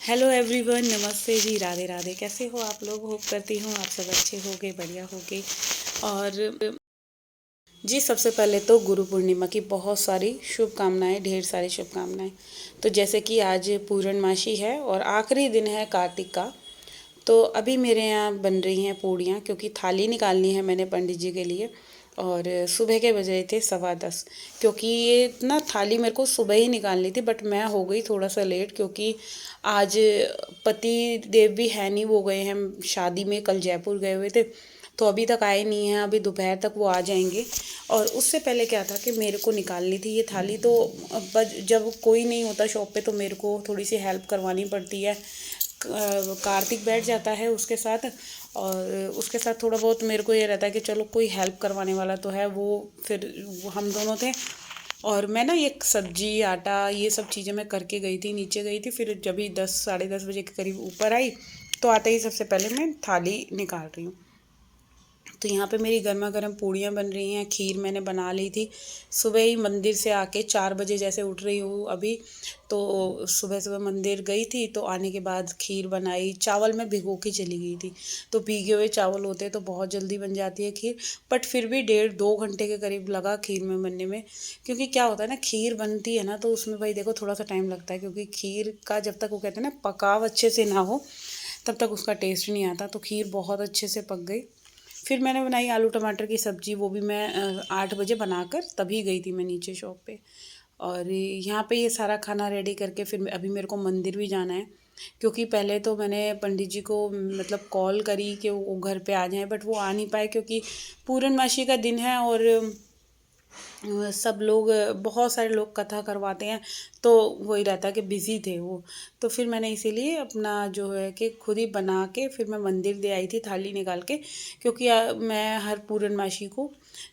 Hello everyone, नमस्ते जी, राधे राधे। कैसे हो आप लोग? होप करती हूँ आप सब अच्छे होगे, बढ़िया होगे। और जी, सबसे पहले तो गुरु पूर्णिमा की बहुत सारी शुभकामनाएं, ढेर सारी शुभकामनाएं। तो जैसे कि आज पूर्णमासी है और आखिरी दिन है कार्तिक का। तो अभी मेरे यहाँ बन रही हैं पूड़ियाँ, क्योंकि थाली निकालनी है मैंने पंडित जी के लिए। और सुबह के बज रहे थे 10:15, क्योंकि ये ना थाली मेरे को सुबह ही निकालनी थी, बट मैं हो गई थोड़ा सा लेट, क्योंकि आज पति देव भी है नहीं, वो गए हैं शादी में, कल जयपुर गए हुए थे। तो अभी तक आए नहीं हैं, अभी दोपहर तक वो आ जाएंगे। और उससे पहले क्या था कि मेरे को निकालनी थी ये थाली, तो जब कोई नहीं होता शॉप पे तो मेरे को थोड़ी सी हेल्प करवानी पड़ती है। कार्तिक बैठ जाता है उसके साथ, और उसके साथ थोड़ा बहुत मेरे को ये रहता है कि चलो कोई हेल्प करवाने वाला तो है। वो हम दोनों थे। और मैं ना ये सब्जी आटा ये सब चीज़ें मैं करके गई थी, नीचे गई थी, फिर जब भी 10 साढ़े 10 बजे के करीब ऊपर आई, तो आते ही सबसे पहले मैं थाली निकाल रही हूँ। तो यहाँ पे मेरी गर्मा गर्म पूड़ियाँ बन रही हैं। खीर मैंने बना ली थी सुबह ही, मंदिर से आके 4 बजे जैसे उठ रही हूँ अभी। तो सुबह सुबह मंदिर गई थी, तो आने के बाद खीर बनाई। चावल मैं भिगो के चली गई थी, तो भीगे हुए चावल होते हैं तो बहुत जल्दी बन जाती है खीर। बट फिर भी 1.5 2 घंटे के करीब लगा खीर में बनने में। क्योंकि क्या होता है ना, खीर बनती है ना तो उसमें भाई देखो थोड़ा सा टाइम लगता है, क्योंकि खीर का जब तक वो कहते हैं ना पकाव अच्छे से ना हो तब तक उसका टेस्ट नहीं आता। तो खीर बहुत अच्छे से पक गई। फिर मैंने बनाई आलू टमाटर की सब्ज़ी, वो भी मैं 8 बजे बनाकर तभी गई थी मैं नीचे शॉप पे। और यहाँ पे ये सारा खाना रेडी करके फिर अभी मेरे को मंदिर भी जाना है। क्योंकि पहले तो मैंने पंडित जी को मतलब कॉल करी कि वो घर पे आ जाएं, बट वो आ नहीं पाए, क्योंकि पूर्णमासी का दिन है और सब लोग, बहुत सारे लोग कथा करवाते हैं, तो वही रहता है कि बिज़ी थे वो। तो फिर मैंने इसीलिए अपना जो है कि खुद ही बना के फिर मैं मंदिर दे आई थी थाली निकाल के। क्योंकि मैं हर पूर्णमासी को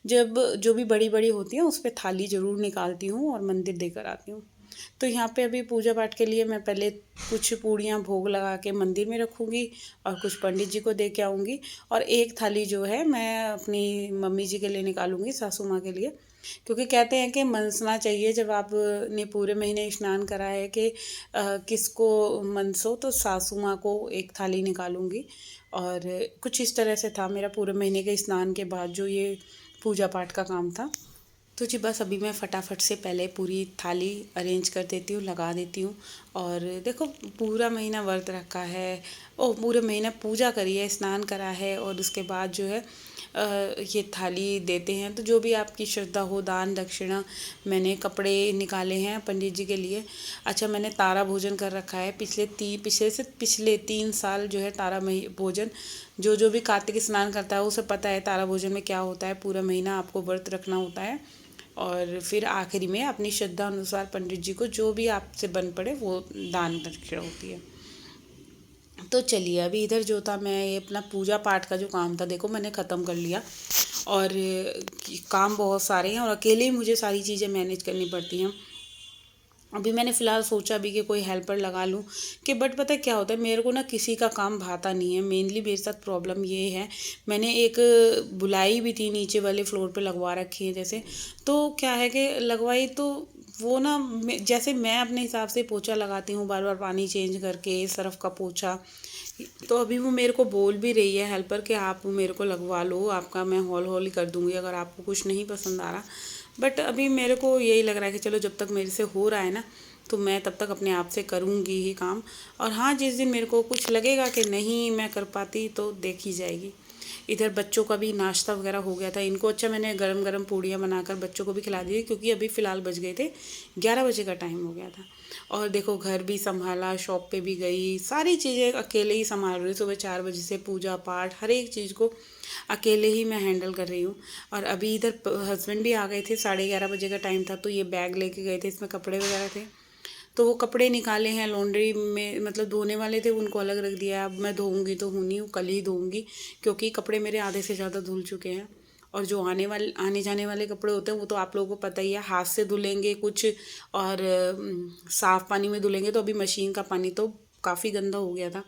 जब जो भी बड़ी बड़ी होती हैं उस पर थाली ज़रूर निकालती हूँ और मंदिर देकर आती हूँ। तो यहाँ पे अभी पूजा पाठ के लिए मैं पहले कुछ पूड़ियाँ भोग लगा के मंदिर में रखूँगी, और कुछ पंडित जी को दे के आऊँगी। और एक थाली जो है मैं अपनी मम्मी जी के लिए निकालूंगी, सासू माँ के लिए। क्योंकि कहते हैं कि मनसना चाहिए, जब आपने पूरे महीने स्नान करा है कि किसको मनसो, तो सासू माँ को एक थाली निकालूंगी। और कुछ इस तरह से था मेरा पूरे महीने के स्नान के बाद जो ये पूजा पाठ का काम था। तो जी बस अभी मैं फटाफट से पहले पूरी थाली अरेंज कर देती हूँ, लगा देती हूँ। और देखो, पूरा महीना व्रत रखा है, ओ पूरे महीना पूजा करी है, स्नान करा है, और उसके बाद जो है ये थाली देते हैं। तो जो भी आपकी श्रद्धा हो, दान दक्षिणा। मैंने कपड़े निकाले हैं पंडित जी के लिए। अच्छा, मैंने तारा भोजन कर रखा है पिछले 3 साल जो है तारा भोजन। जो भी कार्तिक स्नान करता है उसे पता है तारा भोजन में क्या होता है। पूरा महीना आपको व्रत रखना होता है, और फिर आखिरी में अपनी श्रद्धा अनुसार पंडित जी को जो भी आपसे बन पड़े वो दान दक्षिणा होती है। तो चलिए, अभी इधर जो था, मैं ये अपना पूजा पाठ का जो काम था देखो मैंने ख़त्म कर लिया। और काम बहुत सारे हैं और अकेले ही मुझे सारी चीज़ें मैनेज करनी पड़ती हैं। अभी मैंने फ़िलहाल सोचा भी कि कोई हेल्पर लगा लूँ, कि बट पता है क्या होता है, मेरे को ना किसी का काम भाता नहीं है। मेनली मेरे साथ प्रॉब्लम ये है, मैंने एक बुलाई भी थी नीचे वाले फ्लोर पे लगवा रखी है जैसे। तो क्या है कि लगवाई तो वो ना जैसे मैं अपने हिसाब से पोछा लगाती हूँ बार बार पानी चेंज करके, सरफ का पोछा। तो अभी वो मेरे को बोल भी रही है हेल्पर कि आप मेरे को लगवा लो, आपका मैं हॉल हॉल ही कर दूँगी अगर आपको कुछ नहीं पसंद आ रहा। बट अभी मेरे को यही लग रहा है कि चलो जब तक मेरे से हो रहा है ना, तो मैं तब तक अपने आप से करूँगी ही काम। और हाँ, जिस दिन मेरे को कुछ लगेगा कि नहीं मैं कर पाती तो देखी जाएगी। इधर बच्चों का भी नाश्ता वगैरह हो गया था इनको। अच्छा, मैंने गरम गरम पूड़ियाँ बनाकर बच्चों को भी खिला दी, क्योंकि अभी फ़िलहाल बज गए थे 11 बजे का टाइम हो गया था। और देखो, घर भी संभाला, शॉप पे भी गई, सारी चीज़ें अकेले ही संभाल रही। सुबह 4 बजे से पूजा पाठ हर एक चीज़ को अकेले ही मैं हैंडल कर रही हूँ। और अभी इधर हस्बैंड भी आ गए थे, 11:30 बजे का टाइम था, तो ये बैग लेके गए थे, इसमें कपड़े वगैरह थे। तो वो कपड़े निकाले हैं लॉन्ड्री में, मतलब धोने वाले थे, उनको अलग रख दिया। अब मैं धोऊंगी तो हूँ नहीं, कल ही धोऊंगी, क्योंकि कपड़े मेरे आधे से ज़्यादा धुल चुके हैं। और जो आने जाने वाले कपड़े होते हैं वो तो आप लोगों को पता ही है, हाथ से धुलेंगे कुछ, और साफ़ पानी में धुलेंगे। तो अभी मशीन का पानी तो काफ़ी गंदा हो गया था।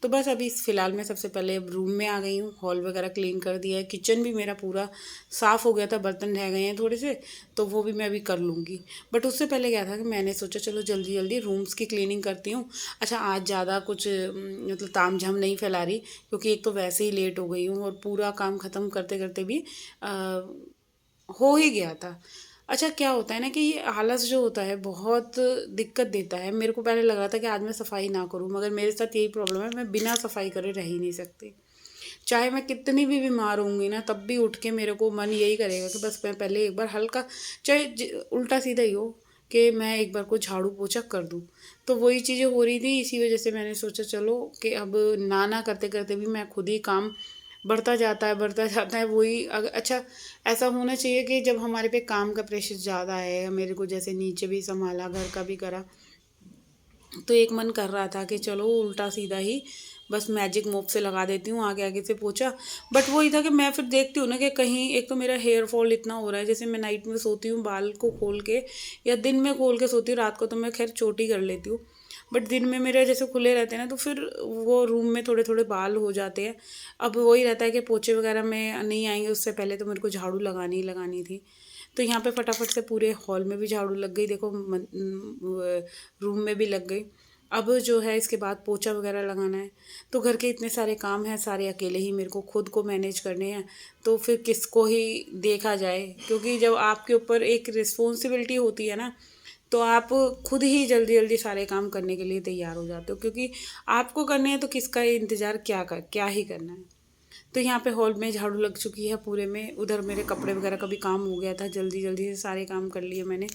तो बस अभी फ़िलहाल मैं सबसे पहले रूम में आ गई हूँ, हॉल वगैरह क्लीन कर दिया है, किचन भी मेरा पूरा साफ़ हो गया था, बर्तन रह गए हैं थोड़े से, तो वो भी मैं अभी कर लूँगी। बट उससे पहले क्या था कि मैंने सोचा चलो जल्दी जल्दी रूम्स की क्लीनिंग करती हूँ। अच्छा, आज ज़्यादा कुछ मतलब तामझाम नहीं फैला रही, क्योंकि एक तो वैसे ही लेट हो गई हूँ और पूरा काम ख़त्म करते करते भी हो ही गया था। अच्छा, क्या होता है ना कि ये आलस जो होता है बहुत दिक्कत देता है। मेरे को पहले लग रहा था कि आज मैं सफाई ना करूँ, मगर मेरे साथ यही प्रॉब्लम है, मैं बिना सफाई करे रह ही नहीं सकती। चाहे मैं कितनी भी बीमार होंगी ना, तब भी उठ के मेरे को मन यही करेगा कि बस मैं पहले एक बार हल्का, चाहे उल्टा सीधा ही हो, कि मैं एक बार को झाड़ू पोछा कर दूँ। तो वही चीज़ें हो रही थी, इसी वजह से मैंने सोचा चलो कि अब ना करते करते भी मैं खुद ही काम बढ़ता जाता है। वही अच्छा, ऐसा होना चाहिए कि जब हमारे पे काम का प्रेशर ज़्यादा है, मेरे को जैसे नीचे भी संभाला, घर का भी करा, तो एक मन कर रहा था कि चलो उल्टा सीधा ही बस मैजिक मोप से लगा देती हूँ आगे आगे से पोछा। बट वही था कि मैं फिर देखती हूँ ना कि कहीं एक तो मेरा हेयर फॉल इतना हो रहा है, जैसे मैं नाइट में सोती हूँ बाल को खोल के, या दिन में खोल के सोती हूँ, रात को तो मैं खैर चोटी कर लेती हूँ, बट दिन में मेरे जैसे खुले रहते हैं ना, तो फिर वो रूम में थोड़े थोड़े बाल हो जाते हैं। अब वही रहता है कि पोछे वगैरह में नहीं आएंगे, उससे पहले तो मेरे को झाड़ू लगानी ही लगानी थी। तो यहाँ पे फटाफट से पूरे हॉल में भी झाड़ू लग गई, देखो रूम में भी लग गई। अब जो है इसके बाद पोछा वगैरह लगाना है। तो घर के इतने सारे काम हैं, सारे अकेले ही मेरे को खुद को मैनेज करने हैं, तो फिर किसको ही देखा जाए, क्योंकि जब आपके ऊपर एक रिस्पॉन्सिबिलिटी होती है ना, तो आप खुद ही जल्दी जल्दी सारे काम करने के लिए तैयार हो जाते हो, क्योंकि आपको करने हैं तो किसका इंतज़ार क्या ही करना है। तो यहाँ पे हॉल में झाड़ू लग चुकी है पूरे में, उधर मेरे कपड़े वगैरह का भी काम हो गया था, जल्दी जल्दी से सारे काम कर लिए मैंने।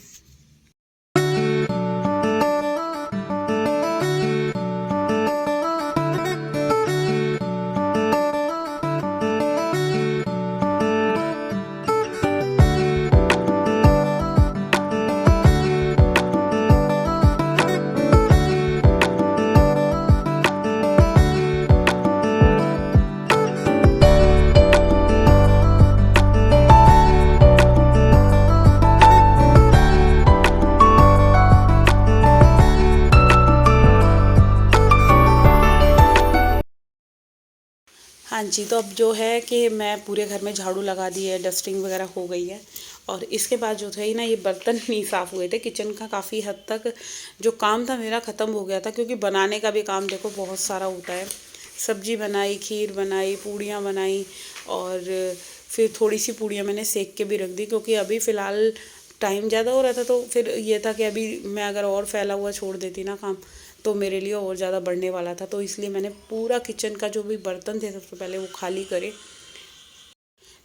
हाँ जी, तो अब जो है कि मैं पूरे घर में झाड़ू लगा दी है, डस्टिंग वगैरह हो गई है, और इसके बाद जो थे ना, ये बर्तन नहीं साफ़ हुए थे, किचन का काफ़ी हद तक जो काम था मेरा ख़त्म हो गया था, क्योंकि बनाने का भी काम देखो बहुत सारा होता है। सब्जी बनाई, खीर बनाई, पूड़ियाँ बनाई, और फिर थोड़ी सी पूड़ियाँ मैंने सेक के भी रख दी, क्योंकि अभी फ़िलहाल टाइम ज़्यादा हो रहा था, तो फिर ये था कि अभी मैं अगर और फैला हुआ छोड़ देती ना काम, तो मेरे लिए और ज़्यादा बढ़ने वाला था। तो इसलिए मैंने पूरा किचन का जो भी बर्तन थे सबसे पहले वो खाली करे,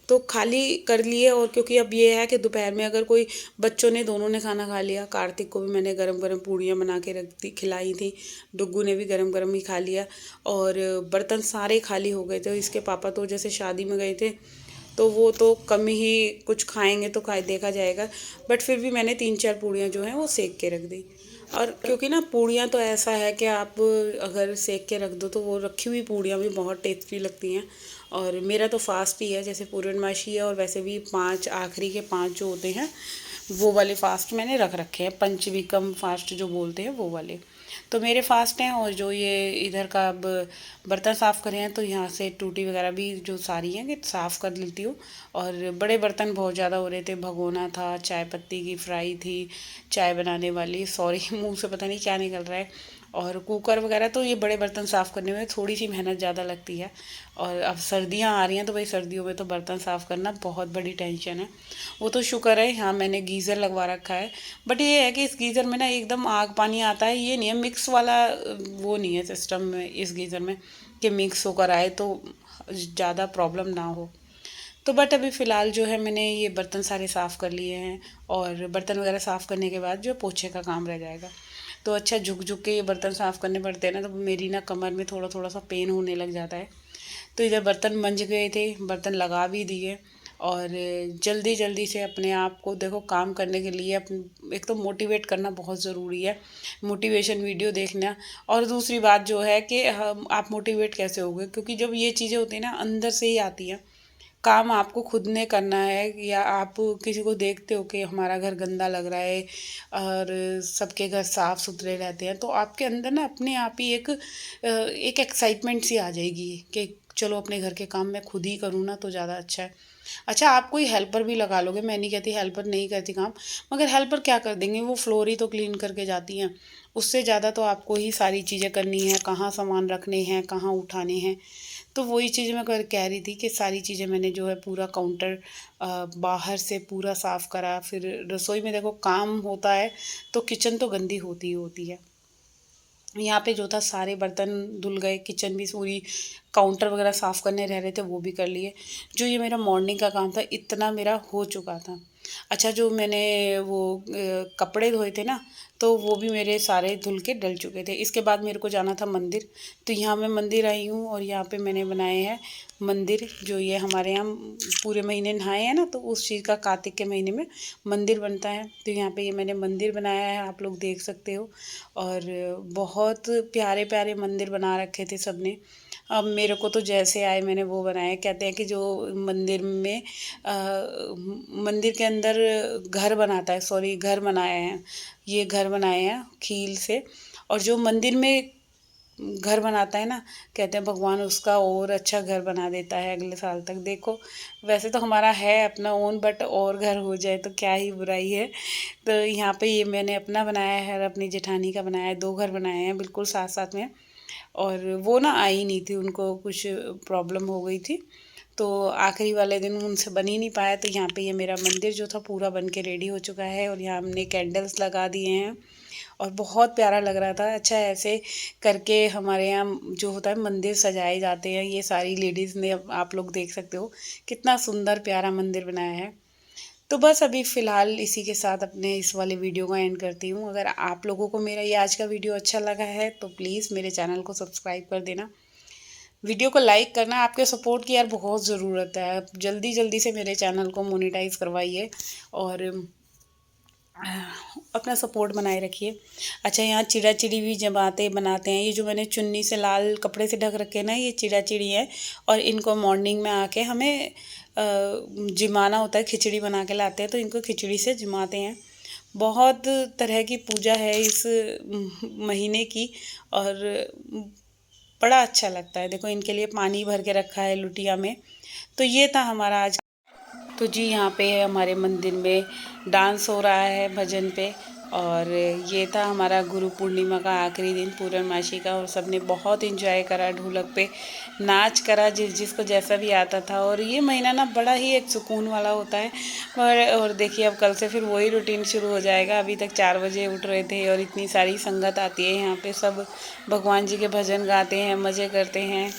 तो खाली कर लिए। और क्योंकि अब ये है कि दोपहर में अगर कोई, बच्चों ने दोनों ने खाना खा लिया, कार्तिक को भी मैंने गरम गरम पूड़ियाँ बना के रख दी, खिलाई थी, डुग्गू ने भी गरम गरम ही खा लिया, और बर्तन सारे खाली हो गए थे। इसके पापा तो जैसे शादी में गए थे, तो वो तो कम ही कुछ खाएंगे, तो खाए देखा जाएगा, बट फिर भी मैंने 3-4 पूड़ियाँ जो हैं वो सेक के रख दी। और क्योंकि ना पूड़ियाँ तो ऐसा है कि आप अगर सेक के रख दो, तो वो रखी हुई पूड़ियाँ भी बहुत टेस्टी लगती हैं। और मेरा तो फास्ट ही है, जैसे पूर्णमासी है, और वैसे भी 5 आखिरी के 5 जो होते हैं, वो वाले फास्ट मैंने रख रखे हैं, पंचविकम फास्ट जो बोलते हैं वो वाले। तो मेरे फास्ट हैं। और जो ये इधर का अब बर्तन साफ़ करे हैं, तो यहाँ से टूटी वगैरह भी जो सारी हैं कि साफ़ कर लेती हूँ। और बड़े बर्तन बहुत ज़्यादा हो रहे थे, भगोना था, चाय पत्ती की फ्राई थी, चाय बनाने वाली, सॉरी मुंह से पता नहीं क्या निकल रहा है, और कुकर वगैरह। तो ये बड़े बर्तन साफ़ करने में थोड़ी सी मेहनत ज़्यादा लगती है। और अब सर्दियाँ आ रही हैं, तो भाई सर्दियों में तो बर्तन साफ़ करना बहुत बड़ी टेंशन है। वो तो शुक्र है, हाँ मैंने गीज़र लगवा रखा है, बट ये है कि इस गीज़र में ना एकदम आग पानी आता है, ये नहीं है मिक्स वाला, वो नहीं है सिस्टम में इस गीज़र में कि मिक्स होकर आए तो ज़्यादा प्रॉब्लम ना हो। तो बट अभी फ़िलहाल जो है मैंने ये बर्तन सारे साफ़ कर लिए हैं, और बर्तन वगैरह साफ़ करने के बाद जो पोछे का काम रह जाएगा। तो अच्छा, झुक झुक के ये बर्तन साफ़ करने पड़ते हैं ना, तो मेरी ना कमर में थोड़ा थोड़ा सा पेन होने लग जाता है। तो इधर बर्तन मंज गए थे, बर्तन लगा भी दिए, और जल्दी जल्दी से अपने आप को देखो काम करने के लिए एक तो मोटिवेट करना बहुत ज़रूरी है, मोटिवेशन वीडियो देखना। और दूसरी बात जो है कि हम आप मोटिवेट कैसे होगे, क्योंकि जब ये चीज़ें होती हैं ना, अंदर से ही आती हैं, काम आपको खुद ने करना है, या आप किसी को देखते हो कि हमारा घर गंदा लग रहा है और सबके घर साफ़ सुथरे रहते हैं, तो आपके अंदर ना अपने आप ही एक एक्साइटमेंट सी आ जाएगी कि चलो अपने घर के काम मैं खुद ही करूँ ना तो ज़्यादा अच्छा है। अच्छा, आप कोई हेल्पर भी लगा लोगे, मैं नहीं कहती हेल्पर नहीं करती काम, मगर हेल्पर क्या कर देंगे, वो फ्लोर ही तो क्लीन करके जाती हैं। उससे ज़्यादा तो आपको ही सारी चीज़ें करनी है, कहाँ सामान रखने हैं, कहाँ उठाने हैं। तो वही चीज़ मैं कह रही थी कि सारी चीज़ें मैंने जो है पूरा काउंटर बाहर से पूरा साफ़ करा। फिर रसोई में देखो काम होता है तो किचन तो गंदी होती ही होती है। यहाँ पे जो था सारे बर्तन धुल गए, किचन भी पूरी, काउंटर वगैरह साफ़ करने रह रहे थे वो भी कर लिए। जो ये मेरा मॉर्निंग का काम था इतना मेरा हो चुका था। अच्छा, जो मैंने वो कपड़े धोए थे ना, तो वो भी मेरे सारे धुल के डल चुके थे। इसके बाद मेरे को जाना था मंदिर, तो यहाँ मैं मंदिर आई हूँ और यहाँ पे मैंने बनाए हैं मंदिर। जो ये हमारे यहाँ पूरे महीने नहाए हैं ना, तो उस चीज़ का कार्तिक के महीने में मंदिर बनता है। तो यहाँ पे ये मैंने मंदिर बनाया है, आप लोग देख सकते हो। और बहुत प्यारे प्यारे मंदिर बना रखे थे सबने। अब मेरे को तो जैसे आए मैंने वो बनाए। कहते हैं कि जो मंदिर में मंदिर के अंदर घर बनाता है, सॉरी घर बनाए हैं, ये घर बनाए हैं खील से। और जो मंदिर में घर बनाता है ना, कहते हैं भगवान उसका और अच्छा घर बना देता है अगले साल तक। देखो, वैसे तो हमारा है अपना ओन, बट और घर हो जाए तो क्या ही बुराई है। तो यहाँ पे ये मैंने अपना बनाया है और अपनी जेठानी का बनाया है, 2 घर बनाए हैं बिल्कुल साथ साथ में। और वो ना आई नहीं थी, उनको कुछ प्रॉब्लम हो गई थी, तो आखिरी वाले दिन उनसे बन ही नहीं पाया। तो यहाँ पे ये मेरा मंदिर जो था पूरा बन के रेडी हो चुका है और यहाँ हमने कैंडल्स लगा दिए हैं और बहुत प्यारा लग रहा था। अच्छा, ऐसे करके हमारे यहाँ जो होता है मंदिर सजाए जाते हैं, ये सारी लेडीज़ ने, आप लोग देख सकते हो कितना सुंदर प्यारा मंदिर बनाया है। तो बस अभी फ़िलहाल इसी के साथ अपने इस वाले वीडियो को एंड करती हूँ। अगर आप लोगों को मेरा ये आज का वीडियो अच्छा लगा है तो प्लीज़ मेरे चैनल को सब्सक्राइब कर देना, वीडियो को लाइक करना। आपके सपोर्ट की यार बहुत ज़रूरत है। आप जल्दी जल्दी से मेरे चैनल को मोनेटाइज करवाइए और अपना सपोर्ट बनाए रखिए। अच्छा, यहाँ चिड़ा चिड़ी भी जमाते बनाते हैं। ये जो मैंने चुन्नी से लाल कपड़े से ढक रखे हैं ना, ये चिड़ा चिड़ी है और इनको मॉर्निंग में आके हमें जिमाना होता है, खिचड़ी बना के लाते हैं तो इनको खिचड़ी से जिमाते हैं। बहुत तरह की पूजा है इस महीने की और बड़ा अच्छा लगता है। देखो, इनके लिए पानी भर के रखा है लुटिया में। तो ये था हमारा आज। तो जी, यहाँ पे हमारे मंदिर में डांस हो रहा है भजन पे। और ये था हमारा गुरु पूर्णिमा का आखिरी दिन, पूर्णमासी का, और सबने बहुत एंजॉय करा, ढोलक पे नाच करा, जिसको जैसा भी आता था। और ये महीना ना बड़ा ही एक सुकून वाला होता है। और देखिए, अब कल से फिर वही रूटीन शुरू हो जाएगा। अभी तक 4 बजे उठ रहे थे और इतनी सारी संगत आती है यहाँ पे, सब भगवान जी के भजन गाते हैं, मज़े करते हैं।